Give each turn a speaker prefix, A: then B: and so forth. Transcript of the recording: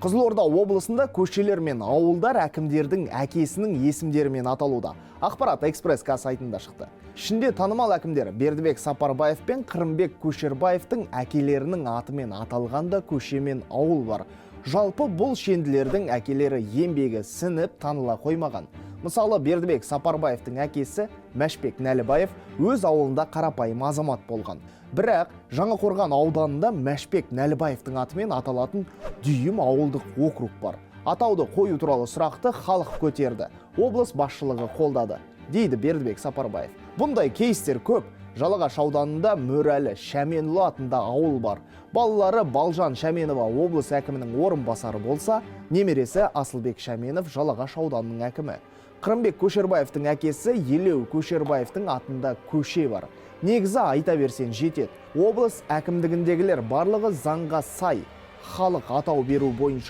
A: Қызылорда облысында көшелер мен ауылдар әкімдердің әкесінің есімдерімен аталуда. Ақпарат Экспресс-ка сайтында шықты. Ішінде танымал әкімдер Бердібек Сапарбаев пен Қырымбек Көшербаевтың әкелерінің атымен аталғанда көше мен ауыл бар. Жалпы бұл шенділердің әкелері еңбегі сіңіп таныла қоймаған. Мысалы, Бердібек Сапарбаевтың әкесі Мәшбек Нәлібаев өз ауылында қарапайым азамат болған. Бірақ Жаңақорған ауданында Мәшбек Нәлібаевтың атымен аталатын Дүйім ауылдық округ бар. Атауды қою туралы сұрақты халық көтерді. Облыс басшылығы қолдады, дейді Бердібек Сапарбаев. Бұндай кейстер көп. Жалағаш ауданында Мөрәлі Шәменұлы атында ауыл бар. Балалары Балжан Шәменова облыс әкімінің орынбасары болса, немересі Асылбек Шәменов Жалағаш ауданының әкімі. Қырымбек Көшербаевтың әкесі Елеу Көшербаевтың атында көше бар. Негізі айта берсен жетеді. Облыс әкімдігіндегілер барлығы заңға сай. Халық атау беру бойынша